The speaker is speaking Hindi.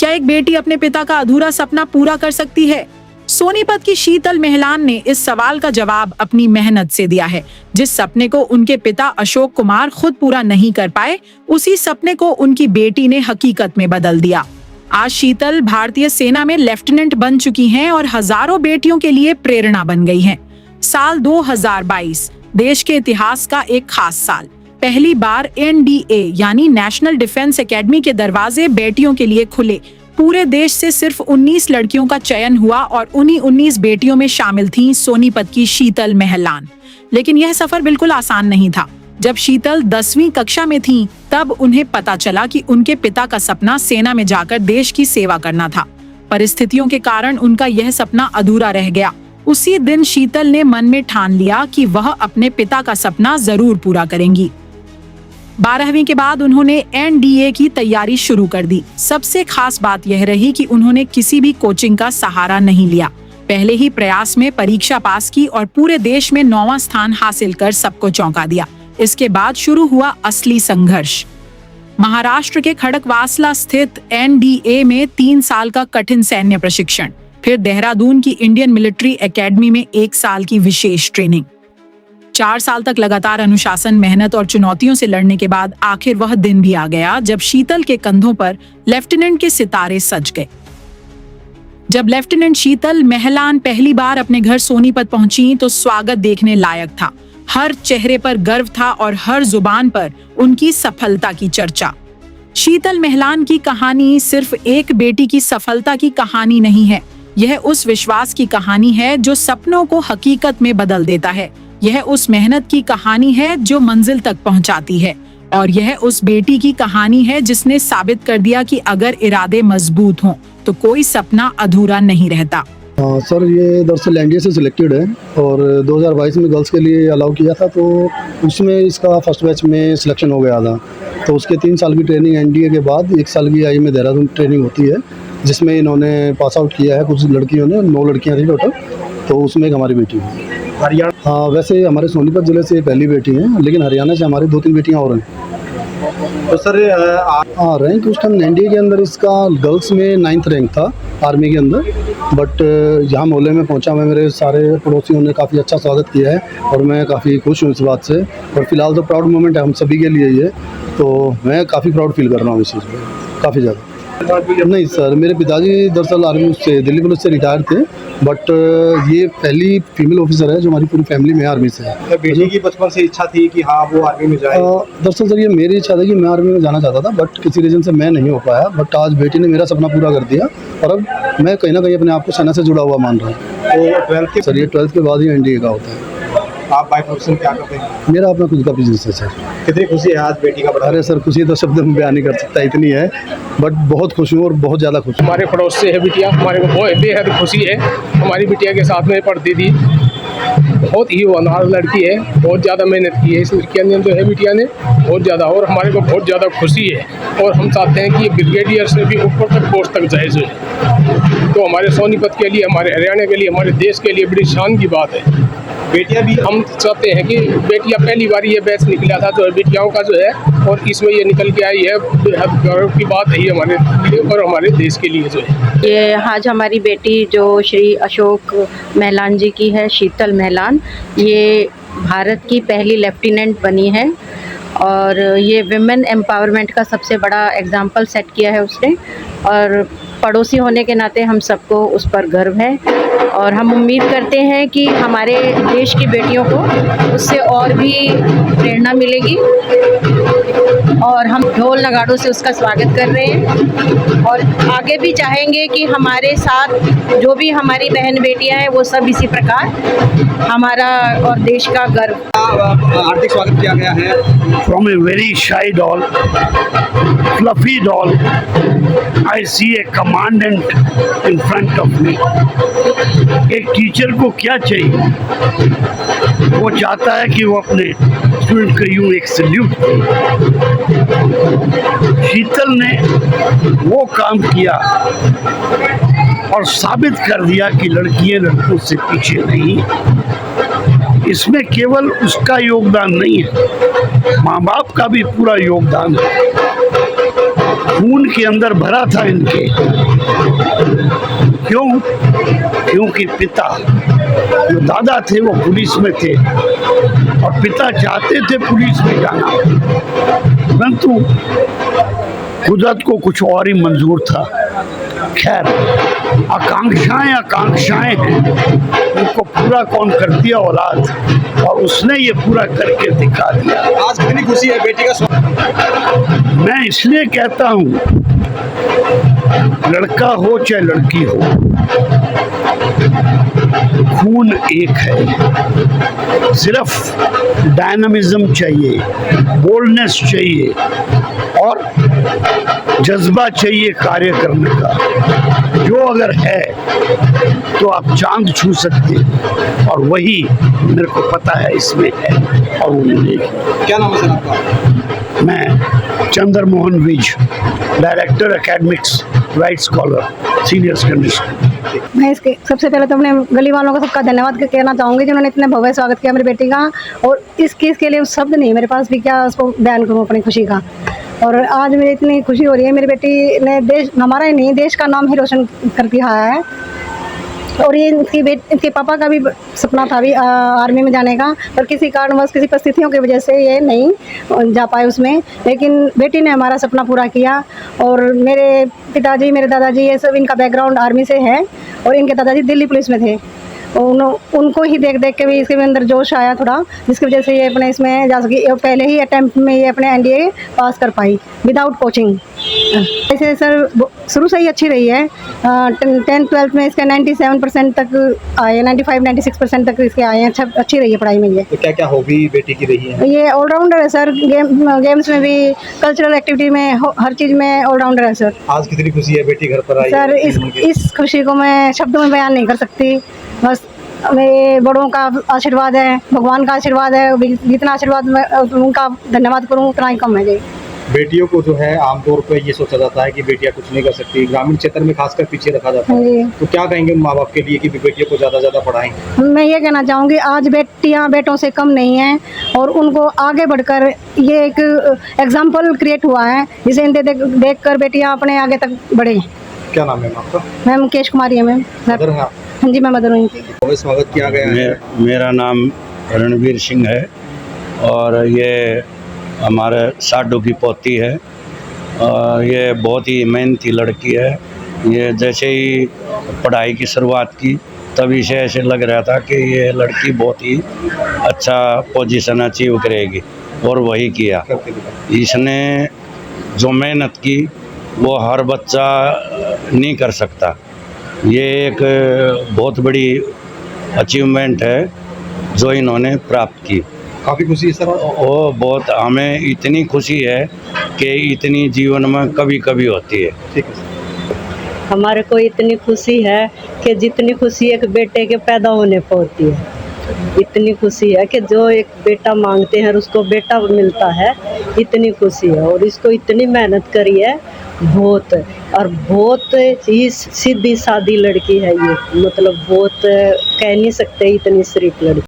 क्या एक बेटी अपने पिता का अधूरा सपना पूरा कर सकती है? सोनीपत की शीतल महलान ने इस सवाल का जवाब अपनी मेहनत से दिया है। जिस सपने को उनके पिता अशोक कुमार खुद पूरा नहीं कर पाए, उसी सपने को उनकी बेटी ने हकीकत में बदल दिया। आज शीतल भारतीय सेना में लेफ्टिनेंट बन चुकी हैं और हजारों बेटियों के लिए प्रेरणा बन गई हैं। साल 2022 देश के इतिहास का एक खास साल। पहली बार NDA यानी नेशनल डिफेंस एकेडमी के दरवाजे बेटियों के लिए खुले। पूरे देश से सिर्फ 19 लड़कियों का चयन हुआ और उन्हीं 19 बेटियों में शामिल थीं सोनीपत की शीतल महलान। लेकिन यह सफर बिल्कुल आसान नहीं था। जब शीतल 10वीं कक्षा में थीं, तब उन्हें पता चला कि उनके पिता का सपना सेना में जाकर देश की सेवा करना था। परिस्थितियों के कारण उनका यह सपना अधूरा रह गया। उसी दिन शीतल ने मन में ठान लिया कि वह अपने पिता का सपना जरूर पूरा करेंगी। 12वीं के बाद उन्होंने NDA की तैयारी शुरू कर दी। सबसे खास बात यह रही कि उन्होंने किसी भी कोचिंग का सहारा नहीं लिया। पहले ही प्रयास में परीक्षा पास की और पूरे देश में 9वां स्थान हासिल कर सबको चौंका दिया। इसके बाद शुरू हुआ असली संघर्ष। महाराष्ट्र के खड़कवासला स्थित NDA में 3 साल का कठिन सैन्य प्रशिक्षण, फिर देहरादून की इंडियन मिलिट्री एकेडमी में 1 साल की विशेष ट्रेनिंग। 4 साल तक लगातार अनुशासन, मेहनत और चुनौतियों से लड़ने के बाद आखिर वह दिन भी आ गया जब शीतल के कंधों पर लेफ्टिनेंट के सितारे सज गए। जब लेफ्टिनेंट शीतल महलान पहली बार अपने घर सोनीपत पहुंची तो स्वागत देखने लायक था। हर चेहरे पर गर्व था और हर जुबान पर उनकी सफलता की चर्चा। शीतल महलान की कहानी सिर्फ एक बेटी की सफलता की कहानी नहीं है। यह उस विश्वास की कहानी है जो सपनों को हकीकत में बदल देता है। यह उस मेहनत की कहानी है जो मंजिल तक पहुंचाती है। और यह उस बेटी की कहानी है जिसने साबित कर दिया कि अगर इरादे मजबूत हों तो कोई सपना अधूरा नहीं रहता। सर, ये दरअसल NDA से सिलेक्टेड है और 2022 में गर्ल्स के लिए अलाउ किया था, तो उसमें इसका फर्स्ट बैच में सिलेक्शन हो गया था। तो उसके 3 साल की ट्रेनिंग NDA के बाद 1 साल की आई में देहरादून ट्रेनिंग होती है, जिसमें इन्होंने पास आउट किया है। कुछ लड़कियों ने, 9 लड़कियाँ थी टोटल, तो उसमें एक हमारी बेटी है। हरियाणा, हाँ, वैसे हमारे सोनीपत जिले से पहली बेटी है, लेकिन हरियाणा से हमारी 2-3 बेटियाँ और हैं। तो सर रैंक उस टाइम NDA के अंदर इसका गर्ल्स में 9th रैंक था आर्मी के अंदर। बट यहाँ मोहल्ले में पहुँचा मैं, मेरे सारे पड़ोसियों ने काफ़ी अच्छा स्वागत किया है और मैं काफ़ी खुश हूँ इस बात से। और फिलहाल तो प्राउड मोमेंट है हम सभी के लिए ये, तो मैं काफ़ी प्राउड फील कर रहा हूँ इस चीज़ पर, काफ़ी ज़्यादा। नहीं सर, मेरे पिताजी दरअसल आर्मी से, दिल्ली पुलिस से रिटायर थे, बट ये पहली फीमेल ऑफिसर है जो हमारी पूरी फैमिली में आर्मी से है। बेटी की बचपन से इच्छा थी कि हाँ वो आर्मी में जाए? दरअसल सर, ये मेरी इच्छा थी कि मैं आर्मी में जाना चाहता था, बट किसी रीज़न से मैं नहीं हो पाया। बट आज बेटी ने मेरा सपना पूरा कर दिया और अब मैं कहीं ना कहीं अपने आप को सेना से जुड़ा हुआ मान रहा हूँ। तो 12th सर, ये 12th के बाद ही NDA का होता है। आप बाय प्रोफेशन क्या करते हैं? मेरा अपना खुद का बिजनेस है सर। कितनी खुशी है आज बेटी का बड़ा? अरे सर, खुशी तो शब्द में बयान नहीं कर सकता, इतनी है, बट बहुत खुश हूँ और बहुत ज़्यादा खुश हूँ। हमारे पड़ोस से है बिटिया, हमारे को बहुत बेहद खुशी है। हमारी बिटिया के साथ में पढ़ती थी, बहुत ही होनहार लड़की है, बहुत ज़्यादा मेहनत की है इस लड़किया ने, तो है बिटिया ने बहुत ज़्यादा। और हमारे को बहुत ज़्यादा खुशी है और हम चाहते हैं कि ये ब्रिगेडियर से भी ऊपर तक पोस्ट तक जाए जो है। तो हमारे सोनीपत के लिए, हमारे हरियाणा के लिए, हमारे देश के लिए बड़ी शान की बात है। बेटियां भी, हम चाहते हैं कि बेटियां, पहली बार ये बैच निकला था तो बेटियों का जो है, और इसमें ये निकल के आई है, बेहद गर्व की बात है ये हमारे लिए और हमारे देश के लिए जो है। ये आज हमारी बेटी जो श्री अशोक महलान जी की है, शीतल महलान, ये भारत की पहली लेफ्टिनेंट बनी है और ये विमेन एम्पावरमेंट का सबसे बड़ा एग्जाम्पल सेट किया है उसने। और पड़ोसी होने के नाते हम सबको उस पर गर्व है और हम उम्मीद करते हैं कि हमारे देश की बेटियों को उससे और भी प्रेरणा मिलेगी और हम ढोल नगाड़ों से उसका स्वागत कर रहे हैं और आगे भी चाहेंगे कि हमारे साथ जो भी हमारी बहन बेटियां हैं वो सब इसी प्रकार हमारा और देश का गर्व। हार्दिक स्वागत किया गया है। From a very shy doll, fluffy doll, I see a commandant in front of me. एक टीचर को क्या चाहिए? वो चाहता है कि वो अपने स्टूडेंट को यूं एक सल्यूट करे। शीतल ने वो काम किया और साबित कर दिया कि लड़कियां लड़कों से पीछे नहीं। इसमें केवल उसका योगदान नहीं है, माँ बाप का भी पूरा योगदान है। खून के अंदर भरा था इनके। क्यों? क्योंकि पिता जो दादा थे वो पुलिस में थे और पिता चाहते थे पुलिस में जाना, परंतु कुदरत को कुछ और ही मंजूर था। खैर, आकांक्षाएं हैं, उनको पूरा कौन कर दिया औलाद, और उसने ये पूरा करके दिखा दिया। आज कितनी खुशी है बेटी का स्वागत? मैं इसलिए कहता हूँ, लड़का हो चाहे लड़की हो, खून एक है। सिर्फ डायनामिज्म चाहिए, बोल्डनेस चाहिए और जज्बा चाहिए कार्य करने का। जो अगर है तो आप चांद छू सकते हैं, और वही मेरे को पता है इसमें है, और वो मिलेगी। क्या नाम है सर आपका? मैं Chandra Mohan Vij, director academics, right scholar, senior secondary school. मैं इसके सबसे पहले तो अपने गली वालों को सबका धन्यवाद कहना चाहूँगी जिन्होंने इतने भव्य स्वागत किया मेरी बेटी का, और इस केस के लिए शब्द नहीं मेरे पास भी, क्या उसको बयान करूँ अपनी खुशी का। और आज मुझे इतनी खुशी हो रही है, मेरी बेटी ने देश, हमारा ही नहीं देश का नाम ही रोशन कर दिया है। और ये इनके पापा का भी सपना था भी आर्मी में जाने का, पर किसी कारणवश, किसी परिस्थितियों की वजह से ये नहीं जा पाए उसमें, लेकिन बेटी ने हमारा सपना पूरा किया। और मेरे पिताजी, मेरे दादाजी, ये सब इनका बैकग्राउंड आर्मी से है, और इनके दादाजी दिल्ली पुलिस में थे। उनको ही देख देख के भी इसके अंदर जोश आया थोड़ा, जिसकी वजह से ये अपने इसमें जा सकी। पहले ही अटेम्प्ट में ये अपने एनडीए पास कर पाई विदाउट कोचिंग। ऐसे सर शुरू से ही अच्छी रही है। 10th-12th में इसका 97% तक आए, 95-96% तक इसके आए हैं। अच्छी रही है पढ़ाई में ये। तो क्या क्या हॉबी बेटी की रही है? ये ऑलराउंडर है सर, गेम्स में भी, कल्चरल एक्टिविटी में, हर चीज़ में ऑलराउंडर है सर। आज कितनी खुशी है बेटी घर पर आई सर इस खुशी को मैं शब्दों में बयान नहीं कर सकती। बस मेरे बड़ों का आशीर्वाद है, भगवान का आशीर्वाद है, जितना आशीर्वाद मैं उनका धन्यवाद करूँ उतना ही कम है जी। बेटियों को जो है आमतौर पर ये सोचा जाता है कि बेटियां कुछ नहीं कर सकती, ग्रामीण क्षेत्र में खासकर पीछे रखा जाता है। तो क्या कहेंगे माँ बाप के लिए कि बेटियों को ज़्यादा ज़्यादा पढ़ाएं? मैं ये कहना चाहूँगी, आज बेटियाँ बेटों से कम नहीं हैं, और उनको आगे बढ़कर ये एक एग्जाम्पल क्रिएट हुआ है, जिसे इनसे देख कर बेटियाँ अपने आगे तक बढ़े। क्या नाम है आपका? मैम मुकेश कुमारी है मैम। मदर हैं आप? हाँ जी, मैं मदर हूँ इनकी। बहुत स्वागत किया गया है। मेरा नाम रणवीर सिंह है, और ये हमारे साडू की पोती है, और ये बहुत ही मेहनती लड़की है। ये जैसे ही पढ़ाई की शुरुआत की तभी से ऐसे लग रहा था कि ये लड़की बहुत ही अच्छा पोजीशन अचीव करेगी, और वही किया। इसने जो मेहनत की वो हर बच्चा नहीं कर सकता। ये एक बहुत बड़ी अचीवमेंट है जो इन्होंने प्राप्त की। काफ़ी खुशी है सर। वो बहुत, हमें इतनी खुशी है कि इतनी जीवन में कभी कभी होती है। ठीक है सर। हमारे को इतनी खुशी है कि जितनी खुशी एक बेटे के पैदा होने पर होती है, इतनी खुशी है कि जो एक बेटा मांगते हैं उसको बेटा मिलता है, इतनी खुशी है। और इसको इतनी मेहनत करी है बहुत, और बहुत ही सीधी सादी लड़की है ये, मतलब बहुत कह नहीं सकते इतनी शरीफ लड़की।